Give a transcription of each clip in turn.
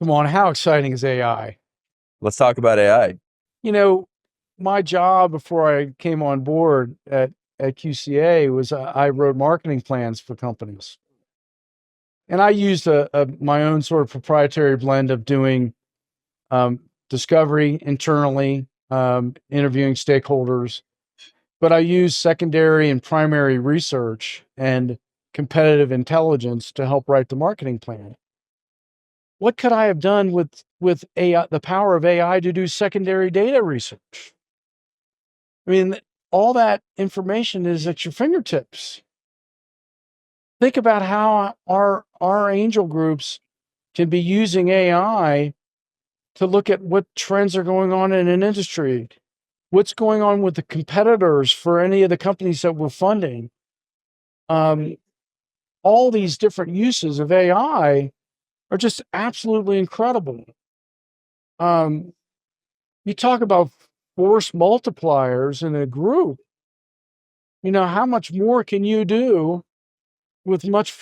Come on, how exciting is AI? Let's talk about AI. You know, my job before I came on board at QCA was I wrote marketing plans for companies. And I used my own sort of proprietary blend of doing discovery internally, interviewing stakeholders, but I used secondary and primary research and competitive intelligence to help write the marketing plan. What could I have done with AI, the power of AI to do secondary data research? I mean, all that information is at your fingertips. Think about how our angel groups can be using AI to look at what trends are going on in an industry, what's going on with the competitors for any of the companies that we're funding. All these different uses of AI are just absolutely incredible. Um, you talk about force multipliers in a group. How much more can you do with much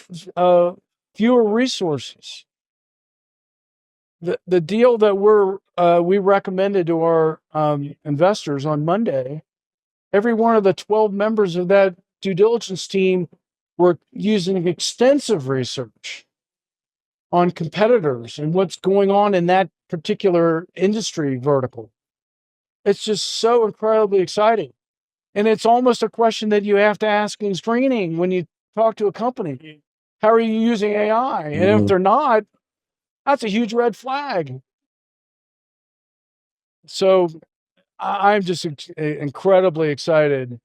fewer resources? The deal that we recommended to our investors on Monday, every one of the 12 members of that due diligence team were using extensive research on competitors and what's going on in that particular industry vertical. It's just so incredibly exciting. And it's almost a question that you have to ask in screening when you talk to a company. How are you using AI? And if they're not, that's a huge red flag. So I'm just incredibly excited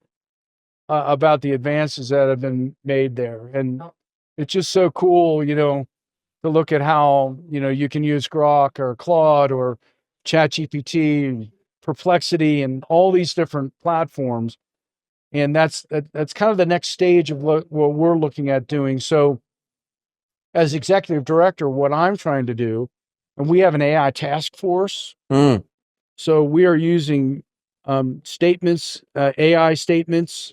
about the advances that have been made there. And it's just so cool, to look at how, you can use Grok or Claude or ChatGPT, Perplexity, and all these different platforms. And that's kind of the next stage of what we're looking at doing. So as executive director, what I'm trying to do, and we have an AI task force. So we are using statements, AI statements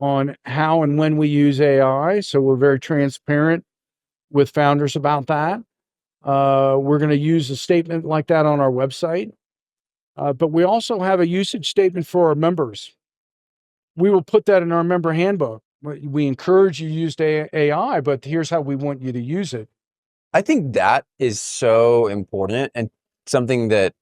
on how and when we use AI. So we're very transparent with founders about that. We're going to use a statement like that on our website. But we also have a usage statement for our members. We will put that in our member handbook. We encourage you to use AI, but here's how we want you to use it. I think that is so important, and something that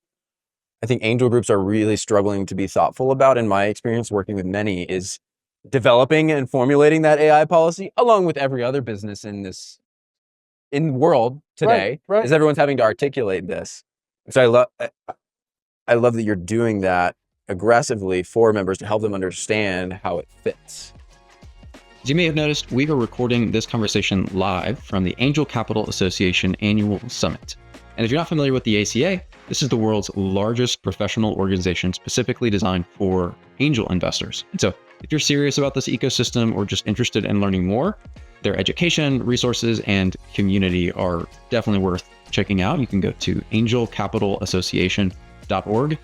I think angel groups are really struggling to be thoughtful about. In my experience working with many, is developing and formulating that AI policy along with every other business in the world today. Right. Is everyone's having to articulate this. So I love that you're doing that aggressively for members to help them understand how it fits. As you may have noticed, we are recording this conversation live from the Angel Capital Association Annual Summit. And if you're not familiar with the ACA, this is the world's largest professional organization specifically designed for angel investors. And so if you're serious about this ecosystem or just interested in learning more, their education, resources, and community are definitely worth checking out. You can go to angelcapitalassociation.org.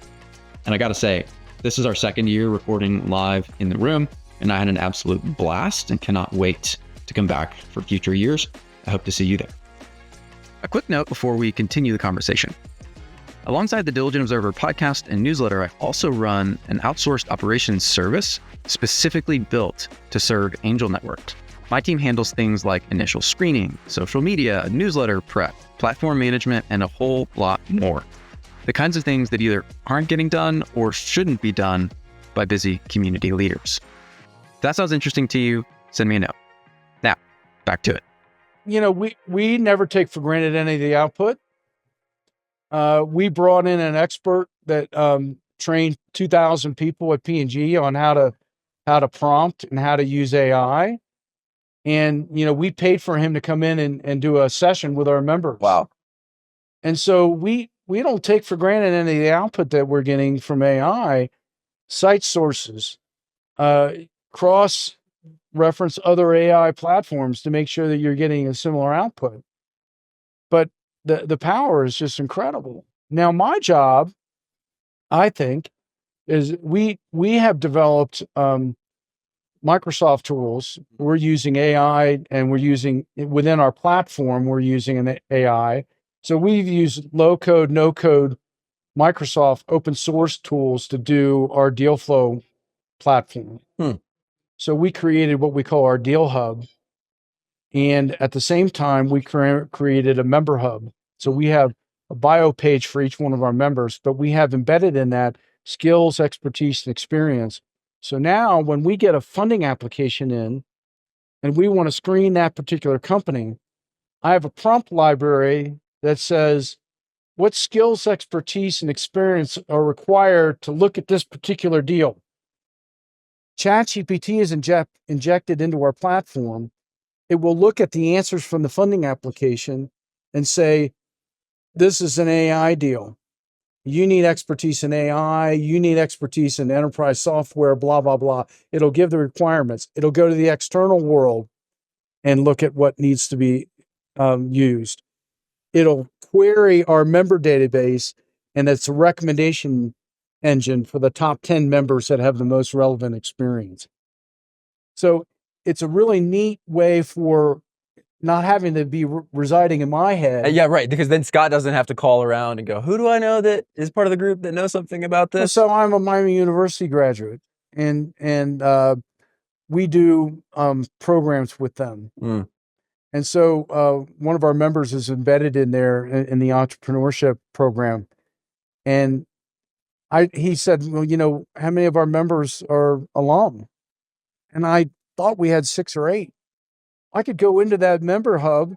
And I got to say, this is our second year recording live in the room, and I had an absolute blast and cannot wait to come back for future years. I hope to see you there. A quick note before we continue the conversation. Alongside the Diligent Observer podcast and newsletter, I also run an outsourced operations service specifically built to serve angel networks. My team handles things like initial screening, social media, newsletter prep, platform management, and a whole lot more. The kinds of things that either aren't getting done or shouldn't be done by busy community leaders. If that sounds interesting to you, send me a note. Now, back to it. We never take for granted any of the output. We brought in an expert that trained 2,000 people at P&G on how to prompt and how to use AI. And, we paid for him to come in and do a session with our members. Wow. And so we don't take for granted any of the output that we're getting from AI, cite sources, cross-reference other AI platforms to make sure that you're getting a similar output. But the power is just incredible. Now, my job, I think, is we have developed Microsoft tools. We're using AI, and we're using within our platform, we're using an AI So we've used low code, no code, Microsoft open source tools to do our deal flow platform. So we created what we call our deal hub. And at the same time, we created a member hub. So we have a bio page for each one of our members, but we have embedded in that skills, expertise, and experience. So now when we get a funding application in and we want to screen that particular company, I have a prompt library that says, what skills, expertise, and experience are required to look at this particular deal? ChatGPT is injected into our platform. It will look at the answers from the funding application and say, this is an AI deal. You need expertise in AI. You need expertise in enterprise software, blah, blah, blah. It'll give the requirements. It'll go to the external world and look at what needs to be used. It'll query our member database, and it's a recommendation engine for the top 10 members that have the most relevant experience. So it's a really neat way for not having to be residing in my head. Yeah, right. Because then Scott doesn't have to call around and go, who do I know that is part of the group that knows something about this? So I'm a Miami University graduate, and we do programs with them. And so one of our members is embedded in there in the entrepreneurship program. And he said, well, you know, how many of our members are alum? And I thought we had 6 or 8. I could go into that member hub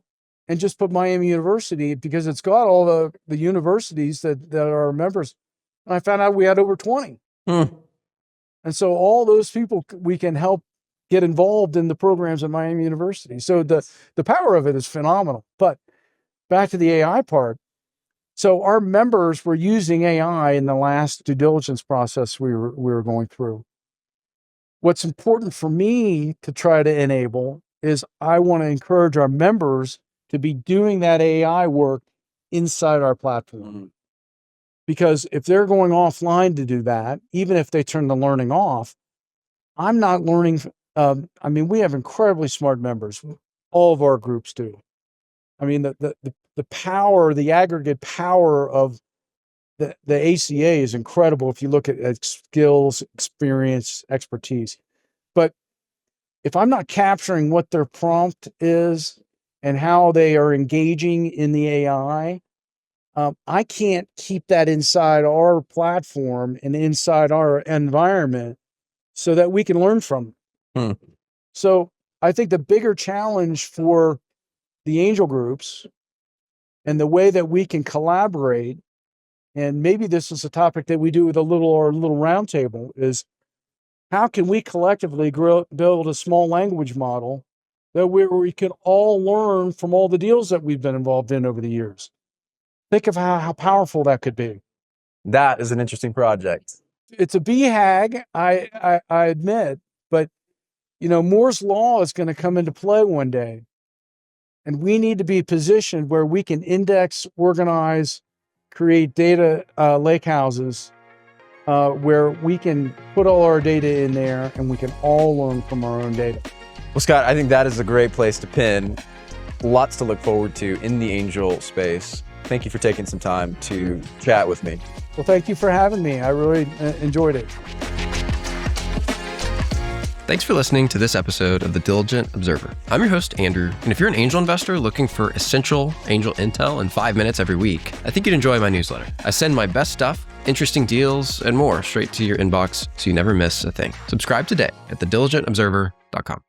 and just put Miami University because it's got all the universities that are members. And I found out we had over 20. And so all those people we can help get involved in the programs at Miami University. So the power of it is phenomenal. But back to the AI part. So our members were using AI in the last due diligence process we were going through. What's important for me to try to enable is I want to encourage our members to be doing that AI work inside our platform. Because if they're going offline to do that, even if they turn the learning off, I'm not learning. I mean, we have incredibly smart members. All of our groups do. I mean, the power, the aggregate power of the ACA is incredible if you look at skills, experience, expertise. But if I'm not capturing what their prompt is and how they are engaging in the AI, I can't keep that inside our platform and inside our environment so that we can learn from it. So I think the bigger challenge for the angel groups and the way that we can collaborate, and maybe this is a topic that we do with our little roundtable, is how can we collectively build a small language model that we can all learn from all the deals that we've been involved in over the years? Think of how powerful that could be. That is an interesting project. It's a BHAG, I admit, but you know, Moore's Law is going to come into play one day. And we need to be positioned where we can index, organize, create data lake houses where we can put all our data in there and we can all learn from our own data. Well, Scott, I think that is a great place to pin. Lots to look forward to in the angel space. Thank you for taking some time to chat with me. Well, thank you for having me. I really enjoyed it. Thanks for listening to this episode of The Diligent Observer. I'm your host, Andrew, and if you're an angel investor looking for essential angel intel in 5 minutes every week, I think you'd enjoy my newsletter. I send my best stuff, interesting deals, and more straight to your inbox so you never miss a thing. Subscribe today at thediligentobserver.com.